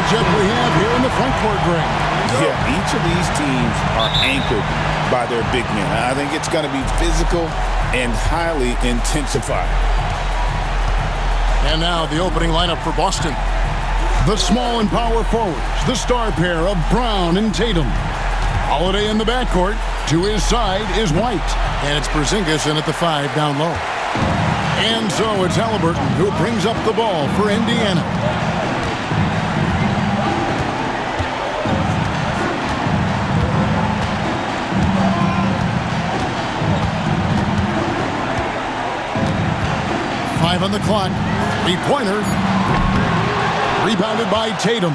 matchup we have here in the front court, Greg. Yeah, each of these teams are anchored by their big men. I think it's going to be physical and highly intensified. And now the opening lineup for Boston. The small and power forwards, the star pair of Brown and Tatum. Holiday in the backcourt. To his side is White. And it's Porzingis in at the 5 down low. And so it's Halliburton who brings up the ball for Indiana. Five on the clock. Three-pointer. Rebounded by Tatum.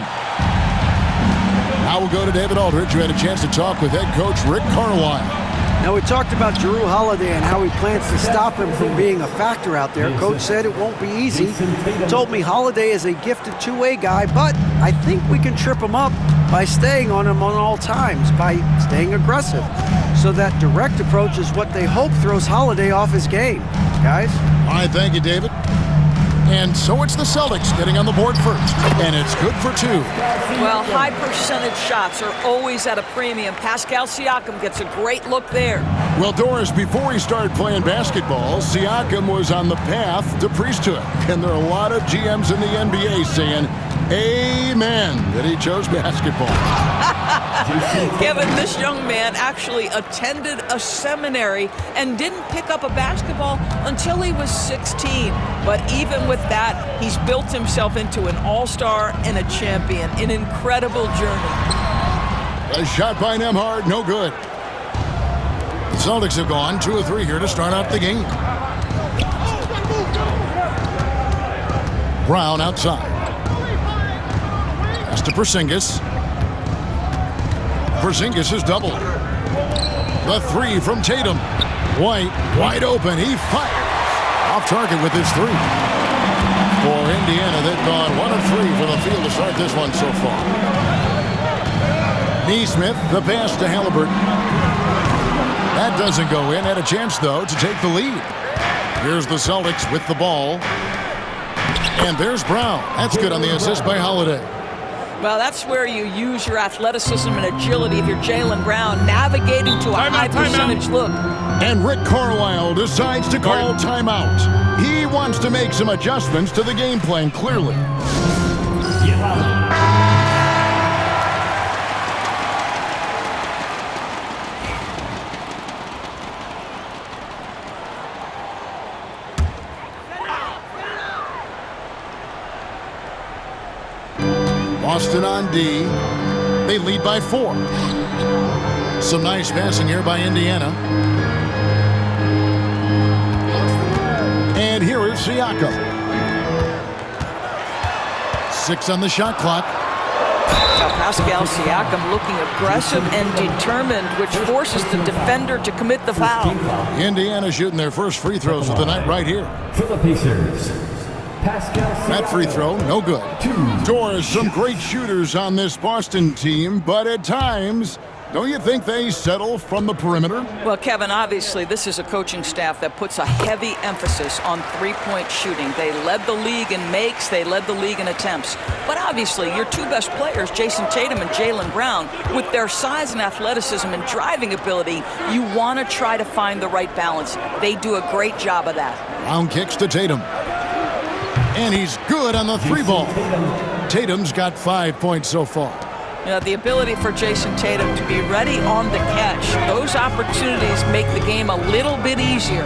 Now we'll go to David Aldridge, who had a chance to talk with head coach Rick Carlisle. Now, we talked about Jrue Holiday and how he plans to stop him from being a factor out there. Coach said it won't be easy. He told me Holiday is a gifted two-way guy, but I think we can trip him up by staying on him on all times, by staying aggressive. So that direct approach is what they hope throws Holiday off his game. Guys? All right, thank you, David. And so it's the Celtics getting on the board first, and it's good for 2. Well, high percentage shots are always at a premium. Pascal Siakam gets a great look there. Well, Doris, before he started playing basketball, Siakam was on the path to priesthood. And there are a lot of GMs in the NBA saying, amen, that he chose basketball. Kevin, this young man actually attended a seminary and didn't pick up a basketball until he was 16. But even with that, he's built himself into an all-star and a champion. An incredible journey. A shot by Nembhard, no good. The Celtics have gone 2 of 3 here to start out the game. Brown outside. Pass to Porzingis. Porzingis is doubled. The 3 from Tatum. White, wide open. He fires. Off target with his 3. For Indiana, they've gone 1 of 3 from the field to start this one so far. Neesmith, the pass to Halliburton. That doesn't go in. Had a chance, though, to take the lead. Here's the Celtics with the ball. And there's Brown. That's good on the assist by Holiday. Well, that's where you use your athleticism and agility if you're Jaylen Brown, navigating to a high percentage look. And Rick Carlisle decides to call timeout. He wants to make some adjustments to the game plan, clearly. Boston on D. They lead by 4. Some nice passing here by Indiana. And here is Siakam. 6 on the shot clock. Now Pascal Siakam looking aggressive and determined, which forces the defender to commit the foul. Indiana shooting their first free throws of the night right here. That free throw, no good. Doris, some great shooters on this Boston team, but at times, don't you think they settle from the perimeter? Well, Kevin, obviously, this is a coaching staff that puts a heavy emphasis on three-point shooting. They led the league in makes, they led the league in attempts. But obviously, your 2 best players, Jason Tatum and Jaylen Brown, with their size and athleticism and driving ability, you want to try to find the right balance. They do a great job of that. Brown kicks to Tatum. And he's good on the 3-ball. Tatum's got 5 points so far. You know, the ability for Jason Tatum to be ready on the catch, those opportunities make the game a little bit easier.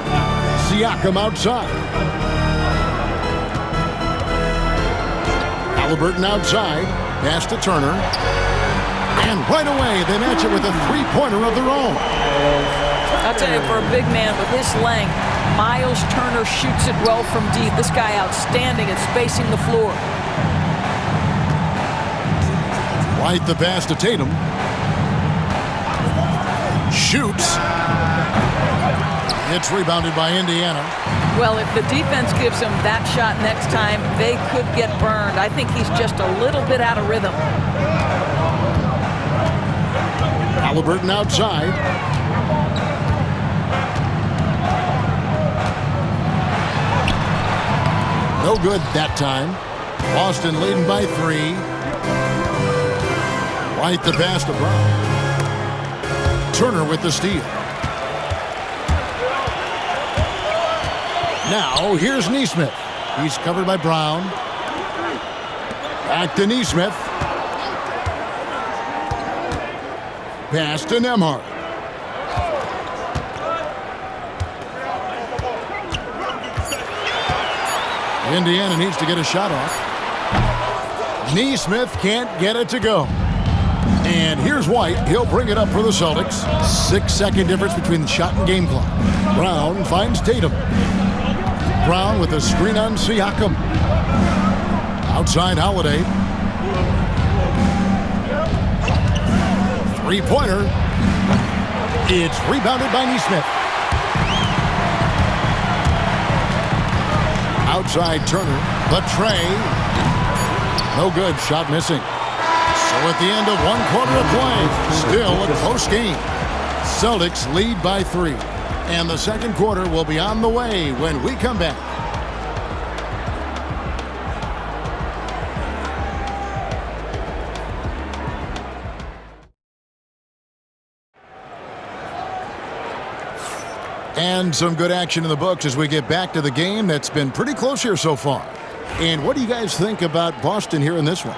Siakam outside. Halliburton outside. Pass to Turner. And right away, they match it with a 3-pointer of their own. I'll tell you, for a big man with his length, Miles Turner shoots it well from deep. This guy outstanding at spacing the floor. White the pass to Tatum. Shoots. It's rebounded by Indiana. Well, if the defense gives him that shot next time, they could get burned. I think he's just a little bit out of rhythm. Halliburton outside. No good that time. Boston leading by 3. Right the pass to Brown. Turner with the steal. Now, here's Neesmith. He's covered by Brown. Back to Neesmith. Pass to Nembhard. Indiana needs to get a shot off. Neesmith can't get it to go. And here's White. He'll bring it up for the Celtics. 6-second difference between the shot and game clock. Brown finds Tatum. Brown with a screen on Siakam. Outside Holiday. Three-pointer. It's rebounded by Neesmith. Outside Turner. The tray. No good. Shot missing. So at the end of 1 quarter of play, still a close game. Celtics lead by 3. And the second quarter will be on the way when we come back. And some good action in the books as we get back to the game that's been pretty close here so far. And what do you guys think about Boston here in this one?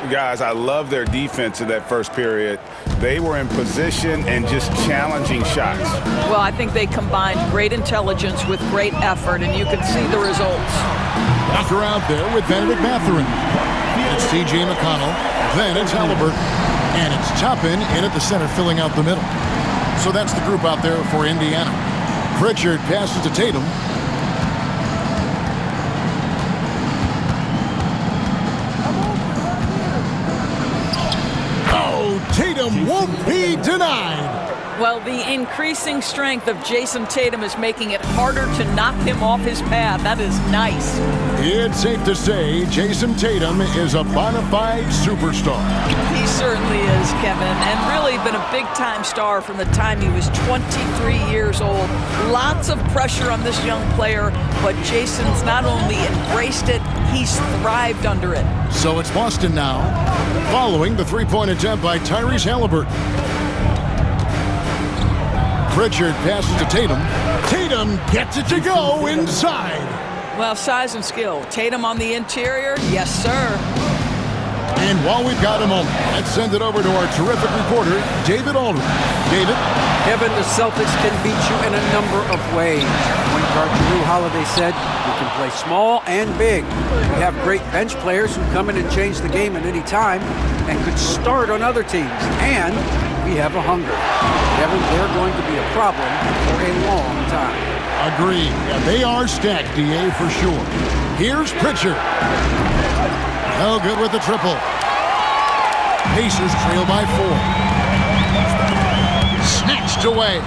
Guys, I love their defense in that first period. They were in position and just challenging shots. Well, I think they combined great intelligence with great effort, and you can see the results. Walker out there with Benedict Mathurin. It's T.J. McConnell. Then it's Halliburton. And it's Toppin in at the center, filling out the middle. So that's the group out there for Indiana. Pritchard passes to Tatum. Tatum won't be denied. Well, the increasing strength of Jason Tatum is making it harder to knock him off his path. That is nice. It's safe to say Jason Tatum is a bona fide superstar. He certainly is, Kevin, and really been a big-time star from the time he was 23 years old. Lots of pressure on this young player, but Jason's not only embraced it, he's thrived under it. So it's Boston now, following the three-point attempt by Tyrese Halliburton. Pritchard passes to Tatum. Tatum gets it to go inside. Well, size and skill. Tatum on the interior, yes, sir. And while we've got a moment, let's send it over to our terrific reporter, David Aldridge. David? Kevin, the Celtics can beat you in a number of ways. Point guard Jrue Holiday said, we can play small and big. We have great bench players who come in and change the game at any time and could start on other teams. And we have a hunger. Kevin, they're going to be a problem for a long time. Agreed. Yeah, they are stacked, DA, for sure. Here's Pritchard. No good with the triple. Pacers trail by 4. Snatched away.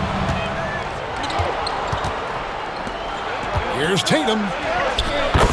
Here's Tatum.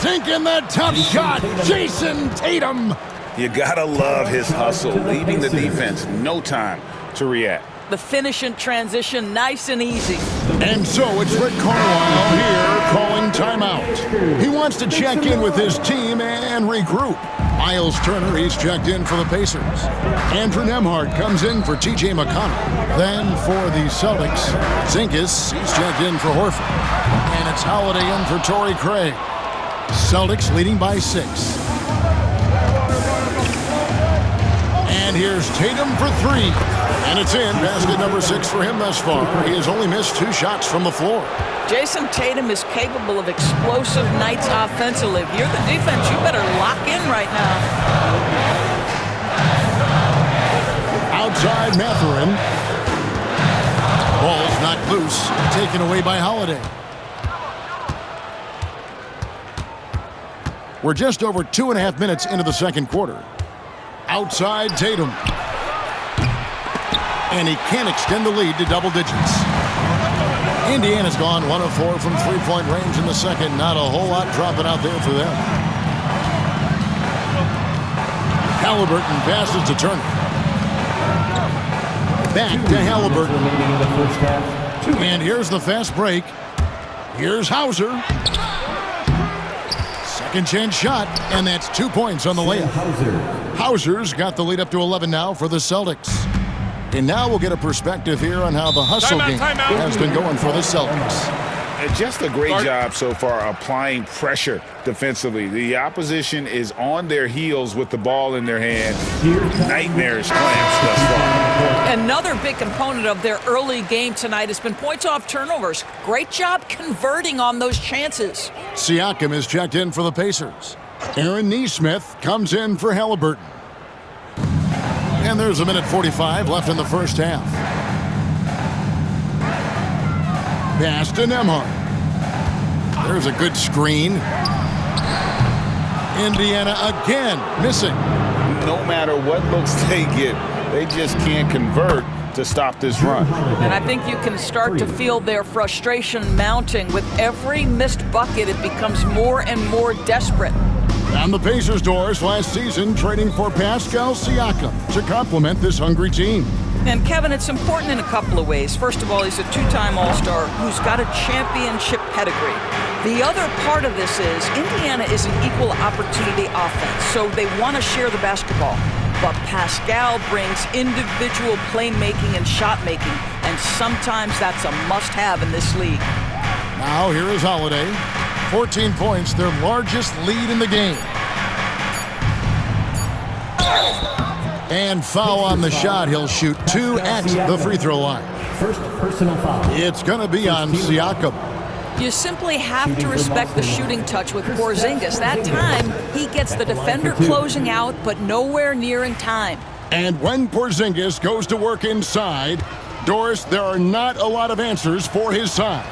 Sinking the tough shot. Jason Tatum. You gotta love his hustle, leaving the defense no time to react. The finish in transition, nice and easy. And so it's Rick Carlisle here calling timeout. He wants to check in with his team and regroup. Miles Turner, he's checked in for the Pacers. Andrew Nembhard comes in for T.J. McConnell. Then for the Celtics, Zinkas, he's checked in for Horford. And it's Holiday in for Torrey Craig. Celtics leading by 6. And here's Tatum for 3. And it's in. Basket number 6 for him thus far. He has only missed 2 shots from the floor. Jason Tatum is capable of explosive nights offensively. If you're the defense, you better lock in right now. Outside Mathurin. Ball's knocked loose. Taken away by Holiday. We're just over 2.5 minutes into the second quarter. Outside Tatum. And he can't extend the lead to double digits. Indiana's gone 1 of 4 from three-point range in the second. Not a whole lot dropping out there for them. Halliburton passes to Turner. Back to Halliburton. And here's the fast break. Here's Hauser. Second chance shot, and that's 2 points on the layup. Hauser's got the lead up to 11 now for the Celtics. And now we'll get a perspective here on how the hustle game has been going for the Celtics. Just a great job so far applying pressure defensively. The opposition is on their heels with the ball in their hand. Nightmarish clamps thus far. Another big component of their early game tonight has been points off turnovers. Great job converting on those chances. Siakam is checked in for the Pacers. Aaron Nesmith comes in for Halliburton. And there's a minute 45 left in the first half. Pass to Nembhard. There's a good screen. Indiana again missing. No matter what looks they get, they just can't convert to stop this run. And I think you can start to feel their frustration mounting. With every missed bucket, it becomes more and more desperate. On the Pacers' doors last season, trading for Pascal Siakam to complement this hungry team. And Kevin, it's important in a couple of ways. First of all, he's a two-time All-Star who's got a championship pedigree. The other part of this is Indiana is an equal opportunity offense, so they want to share the basketball. But Pascal brings individual playmaking and shot making, and sometimes that's a must-have in this league. Now here is Holiday. 14 points, their largest lead in the game. And foul on the shot. He'll shoot 2 at the free throw line. First personal foul. It's going to be on Siakam. You simply have to respect the shooting touch with Porzingis. That time, he gets the defender closing out, but nowhere near in time. And when Porzingis goes to work inside, Doris, there are not a lot of answers for his size.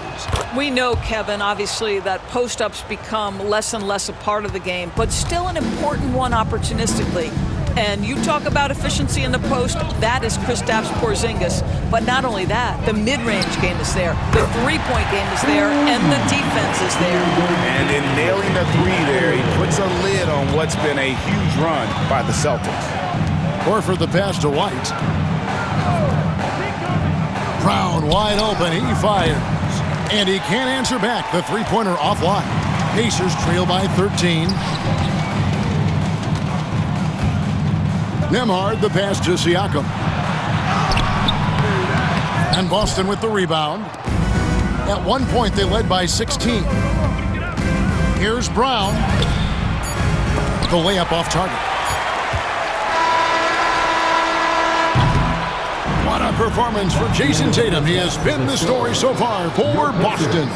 We know, Kevin, obviously, that post-ups become less and less a part of the game, but still an important one opportunistically. And you talk about efficiency in the post, that is Kristaps Porzingis. But not only that, the mid-range game is there, the three-point game is there, and the defense is there. And in nailing the three there, he puts a lid on what's been a huge run by the Celtics. Horford the pass to White. Brown wide open, he fires. And he can't answer back. The three-pointer offline. Pacers trail by 13. Nembhard the pass to Siakam. And Boston with the rebound. At one point they led by 16. Here's Brown. The layup off target. What a performance for Jason Tatum. He has been the story so far for Boston.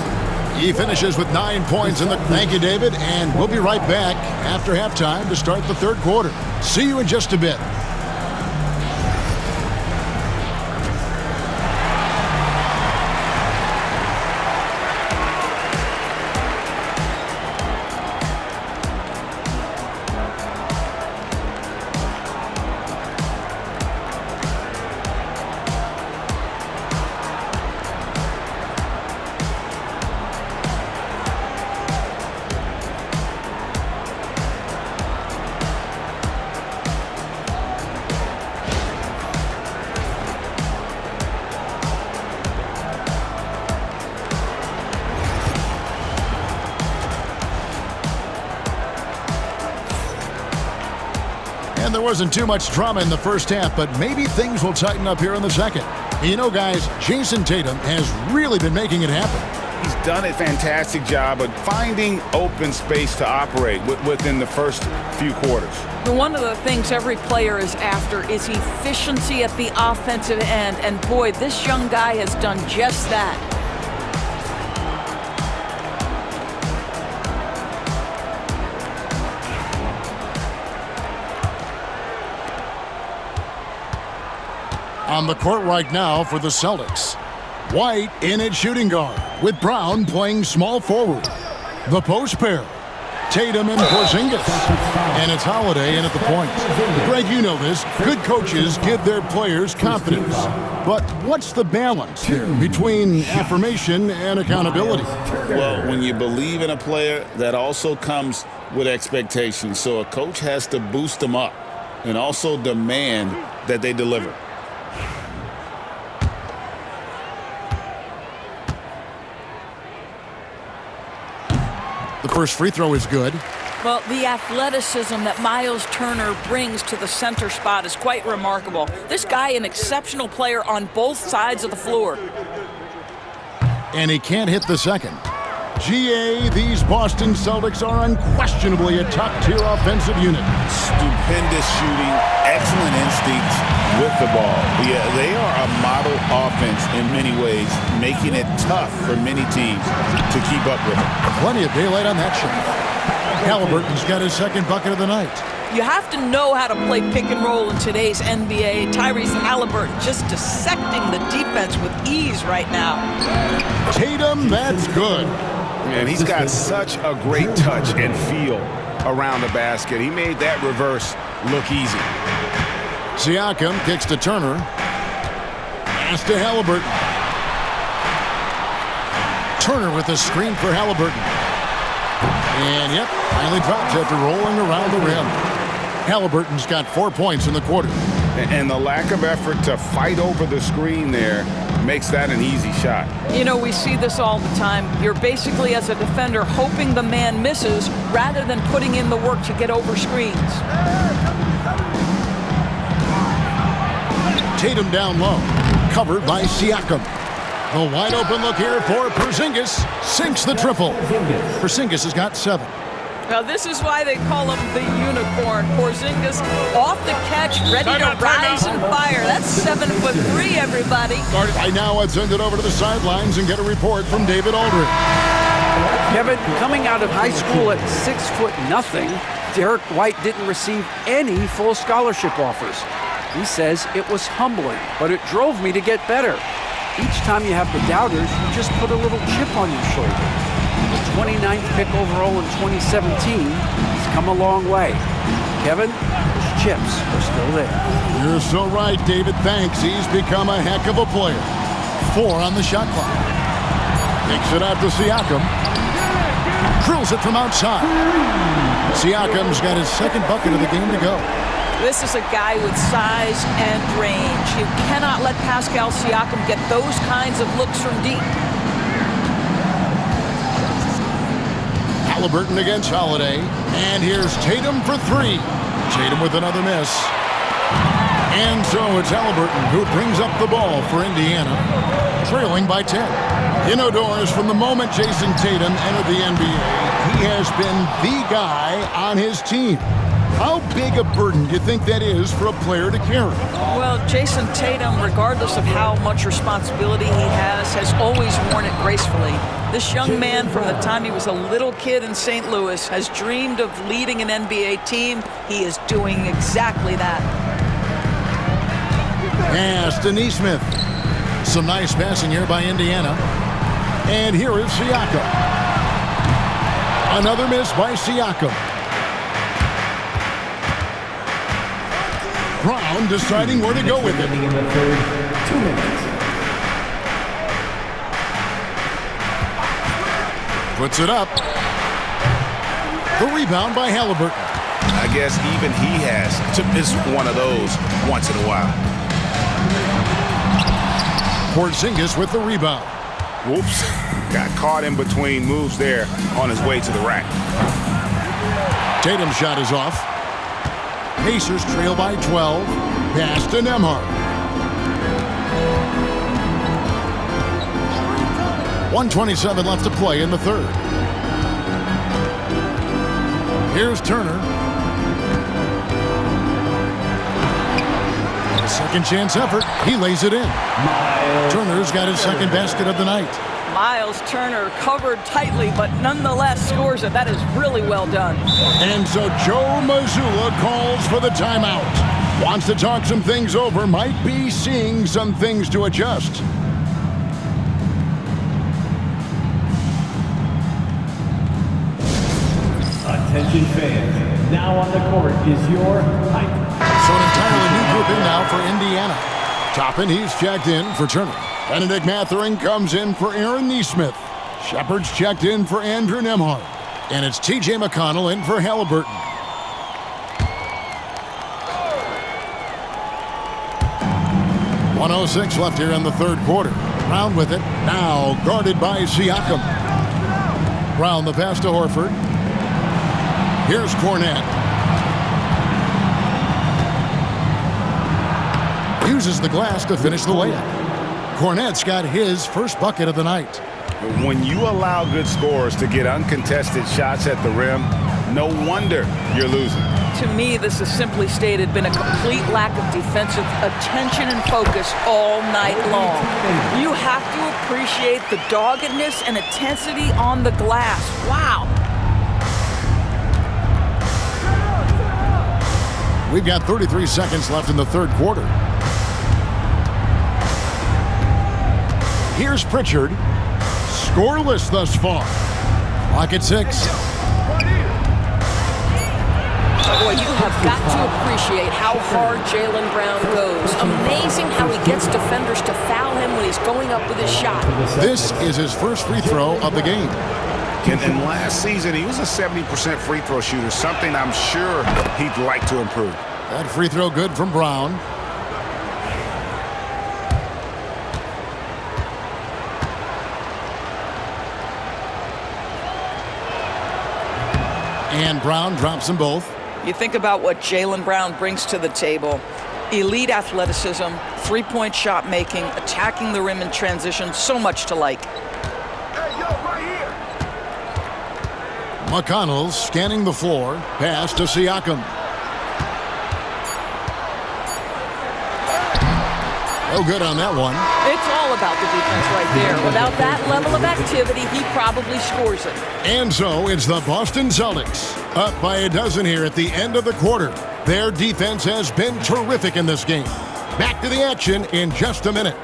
He finishes with 9 points in the... Thank you, David. And we'll be right back after halftime to start the third quarter. See you in just a bit. And there wasn't too much drama in the first half, but maybe things will tighten up here in the second. You know, guys, Jason Tatum has really been making it happen. He's done a fantastic job of finding open space to operate within the first few quarters. One of the things every player is after is efficiency at the offensive end. And boy, this young guy has done just that. On the court right now for the Celtics. White in at shooting guard, with Brown playing small forward. The post pair, Tatum and Porzingis. And it's Holiday in at the point. Greg, you know this. Good coaches give their players confidence. But what's the balance here between affirmation and accountability? Well, when you believe in a player, that also comes with expectations. So a coach has to boost them up and also demand that they deliver. The first free throw is good. Well, the athleticism that Miles Turner brings to the center spot is quite remarkable. This guy, an exceptional player on both sides of the floor. And he can't hit the second. GA, these Boston Celtics are unquestionably a top-tier offensive unit. Stupendous shooting, excellent instincts with the ball. Yeah, they are a model offense in many ways, making it tough for many teams to keep up with them. Plenty of daylight on that shot. Halliburton's got his second bucket of the night. You have to know how to play pick and roll in today's NBA. Tyrese Halliburton just dissecting the defense with ease right now. Tatum, that's good. And he's got such a great touch and feel around the basket. He made that reverse look easy. Siakam kicks to Turner. Pass to Halliburton. Turner with a screen for Halliburton. And, yep, finally drops after rolling around the rim. Halliburton's got 4 points in the quarter. And the lack of effort to fight over the screen there makes that an easy shot. You know, we see this all the time. You're basically, as a defender, hoping the man misses rather than putting in the work to get over screens. Tatum down low, covered by Siakam. The wide open look here for Porzingis. Sinks the triple. Porzingis has got 7. Now, this is why they call him the unicorn. Porzingis off the catch, ready to rise and fire. That's 7'3", everybody. Right now, I'd send it over to the sidelines and get a report from David Aldridge. Kevin, coming out of high school at 6'0", Derek White didn't receive any full scholarship offers. He says it was humbling, but it drove me to get better. Each time you have the doubters, you just put a little chip on your shoulder. The 29th pick overall in 2017, he's come a long way. Kevin, those chips are still there. You're so right, David. Thanks. He's become a heck of a player. 4 on the shot clock. Takes it out to Siakam. Drills it from outside. Siakam's got his second bucket of the game to go. This is a guy with size and range. You cannot let Pascal Siakam get those kinds of looks from deep. Halliburton against Holiday. And here's Tatum for 3. Tatum with another miss. And so it's Halliburton who brings up the ball for Indiana, trailing by 10. You know, Doris, from the moment Jason Tatum entered the NBA, he has been the guy on his team. How big a burden do you think that is for a player to carry? Well, Jason Tatum, regardless of how much responsibility he has always worn it gracefully. This young man, from the time he was a little kid in St. Louis, has dreamed of leading an NBA team. He is doing exactly that. Pass to Nesmith. Some nice passing here by Indiana. And here is Siakam. Another miss by Siakam. Brown deciding where to go with it. In the third, 2 minutes. Puts it up. The rebound by Halliburton. I guess even he has to miss one of those once in a while. Porzingis with the rebound. Whoops. Got caught in between moves there on his way to the rack. Tatum's shot is off. Pacers trail by 12. Pass to Nembhard. 1:27 left to play in the third. Here's Turner. A second chance effort. He lays it in. Turner's got his second basket of the night. Miles Turner covered tightly, but nonetheless scores it. That is really well done. And so Joe Mazzulla calls for the timeout. Wants to talk some things over. Might be seeing some things to adjust. Attention fans, now on the court is your height. So an entirely new group in now for Indiana. Toppin, he's checked in for Turner. Benedict Mathurin comes in for Aaron Nesmith. Shepard's checked in for Andrew Nembhard. And it's T.J. McConnell in for Halliburton. .106 left here in the third quarter. Brown with it. Now guarded by Siakam. Brown the pass to Horford. Here's Cornette. Uses the glass to finish the layup. Cornette's got his first bucket of the night. When you allow good scorers to get uncontested shots at the rim, no wonder you're losing. To me, this has simply stated been a complete lack of defensive attention and focus all night long. You have to appreciate the doggedness and intensity on the glass. Wow. We've got 33 seconds left in the third quarter. Here's Pritchard. Scoreless thus far. Clock at 6. Boy, you have got to appreciate how hard Jaylen Brown goes. Amazing how he gets defenders to foul him when he's going up with his shot. This is his first free throw of the game. And last season, he was a 70% free throw shooter, something I'm sure he'd like to improve. That free throw good from Brown. And Brown drops them both. You think about what Jaylen Brown brings to the table. Elite athleticism, three-point shot making, attacking the rim in transition, so much to like. McConnell scanning the floor. Pass to Siakam. No good on that one. It's all about the defense right there. Without that level of activity, he probably scores it. And so it's the Boston Celtics, up by a dozen here at the end of the quarter. Their defense has been terrific in this game. Back to the action in just a minute.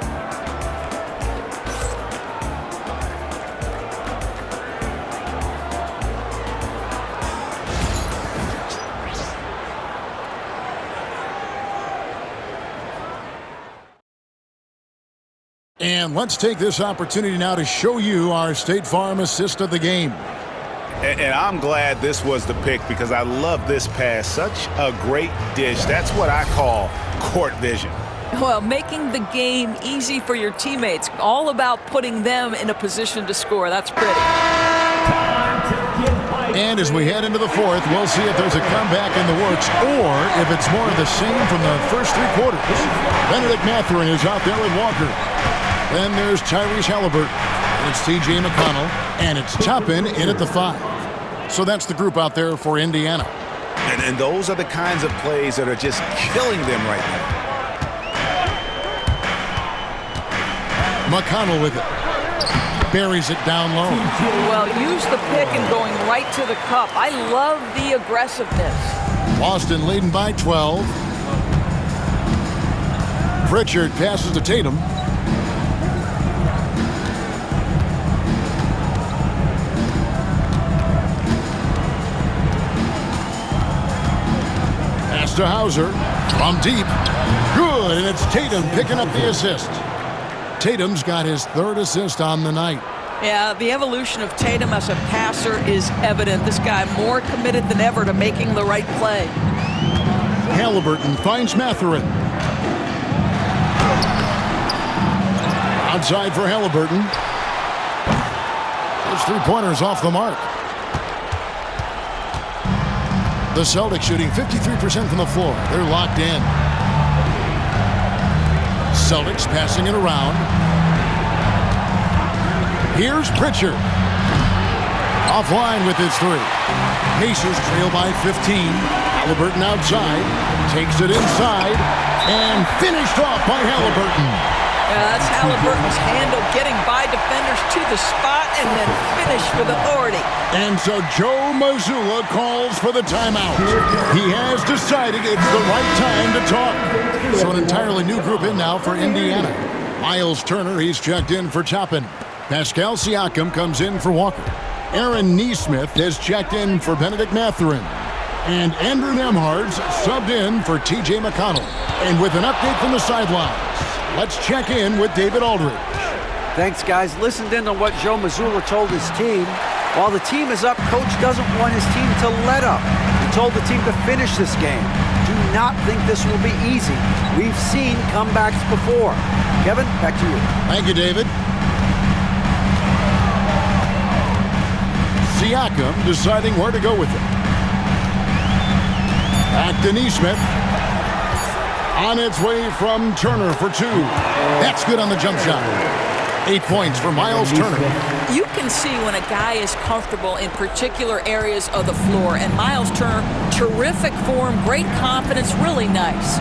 And let's take this opportunity now to show you our State Farm assist of the game. And I'm glad this was the pick because I love this pass. Such a great dish. That's what I call court vision. Well, making the game easy for your teammates. All about putting them in a position to score. That's pretty. And as we head into the fourth, we'll see if there's a comeback in the works or if it's more of the same from the first three quarters. Benedict Mathurin is out there with Walker. Then there's Tyrese Halliburton. And it's T.J. McConnell. And it's Toppin in at the 5. So that's the group out there for Indiana. And those are the kinds of plays that are just killing them right now. McConnell with it. Buries it down low. Well, use the pick and going right to the cup. I love the aggressiveness. Boston leading by 12. Pritchard passes to Tatum. Pass to Hauser from deep. Good, and it's Tatum picking up the assist. Tatum's got his third assist on the night. Yeah, the evolution of Tatum as a passer is evident. This guy more committed than ever to making the right play. Halliburton finds Mathurin. Outside for Halliburton. Those three-pointers off the mark. The Celtics shooting 53% from the floor. They're locked in. Celtics passing it around. Here's Pritchard. Offline with his three. Pacers trail by 15. Halliburton outside. Takes it inside. And finished off by Halliburton. Yeah, that's Halliburton's handle, getting by defenders to the spot and then finish with authority. And so Joe Mazzulla calls for the timeout. He has decided it's the right time to talk. So an entirely new group in now for Indiana. Miles Turner, he's checked in for Toppin. Pascal Siakam comes in for Walker. Aaron Nesmith has checked in for Benedict Mathurin. And Andrew Nembhard's subbed in for T.J. McConnell. And with an update from the sidelines, let's check in with David Aldridge. Thanks, guys. Listened in on what Joe Mazzulla told his team. While the team is up, Coach doesn't want his team to let up. He told the team to finish this game. Do not think this will be easy. We've seen comebacks before. Kevin, back to you. Thank you, David. Siakam deciding where to go with it. Back to Neesmith. On its way from Turner for 2. That's good on the jump shot. 8 points for Miles Turner. You can see when a guy is comfortable in particular areas of the floor. And Miles Turner, terrific form, great confidence, really nice.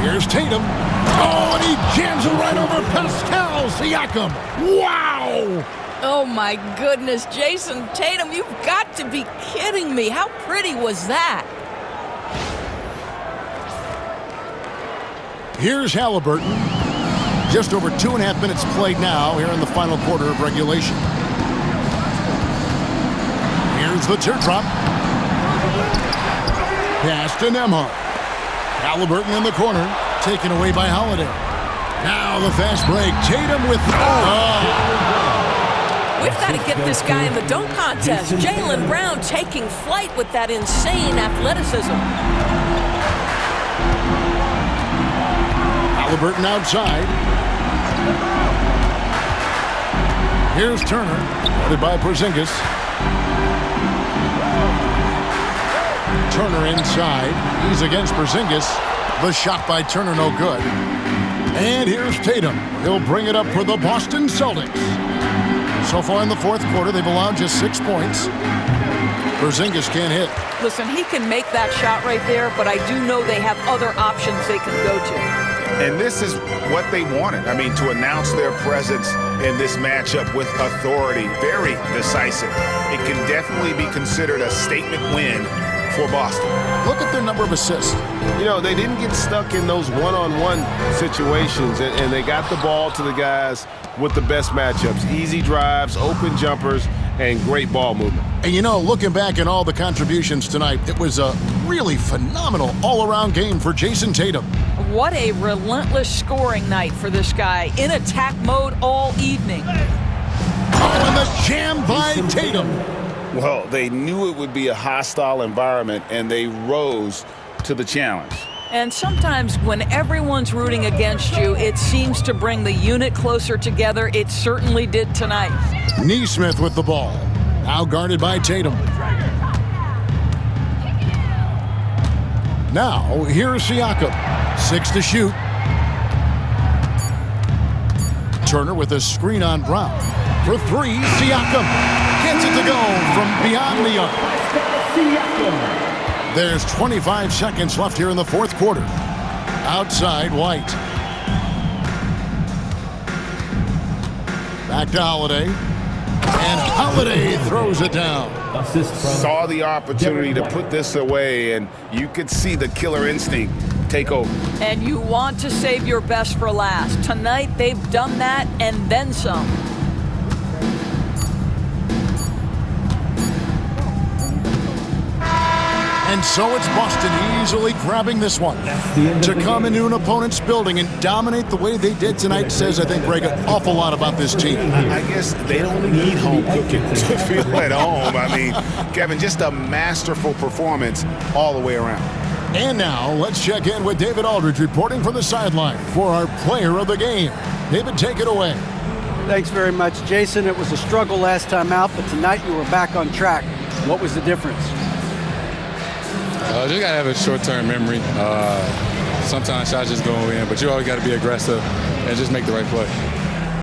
Here's Tatum. Oh, and he jams it right over Pascal Siakam. Wow! Oh, my goodness. Jason Tatum, you've got to be kidding me. How pretty was that? Here's Halliburton. Just over 2.5 minutes played now here in the final quarter of regulation. Here's the teardrop. Pass to Nembhard. Halliburton in the corner, taken away by Holiday. Now the fast break. Tatum with... We've got to get this guy in the dunk contest. Jaylen Brown taking flight with that insane athleticism. Halliburton outside. Here's Turner, headed by Porzingis. Turner inside. He's against Porzingis. The shot by Turner, no good. And here's Tatum. He'll bring it up for the Boston Celtics. So far in the fourth quarter, they've allowed just 6 points. Porzingis can't hit. Listen, he can make that shot right there, but I do know they have other options they can go to. And this is what they wanted. I mean, to announce their presence in this matchup with authority. Very decisive. It can definitely be considered a statement win for Boston. Look at their number of assists. You know, they didn't get stuck in those one-on-one situations, and they got the ball to the guys with the best matchups. Easy drives, open jumpers, and great ball movement. And you know, looking back at all the contributions tonight, it was a really phenomenal all-around game for Jason Tatum. What a relentless scoring night for this guy. In attack mode all evening. Oh, and the jam by Tatum. Well, they knew it would be a hostile environment, and they rose to the challenge. And sometimes when everyone's rooting against you, it seems to bring the unit closer together. It certainly did tonight. Neesmith with the ball. Now guarded by Tatum. Now, here's Siakam. 6 to shoot. Turner with a screen on Brown. For 3, Siakam gets it to go from beyond the arc. There's 25 seconds left here in the fourth quarter. Outside, White. Back to Holiday. And Holiday throws it down. Saw the opportunity to put this away, and you could see the killer instinct take over. And you want to save your best for last. Tonight, they've done that and then some. And so it's Boston easily grabbing this one. To come into an opponent's building and dominate the way they did tonight says, I think, Greg, an awful lot about this team. I guess they don't need home cooking to feel at home. I mean, Kevin, just a masterful performance all the way around. And now, let's check in with David Aldridge reporting from the sideline for our player of the game. David, take it away. Thanks very much, Jason. It was a struggle last time out, but tonight you were back on track. What was the difference? Just got to have a short-term memory. Sometimes shots just go in, but you always got to be aggressive and just make the right play.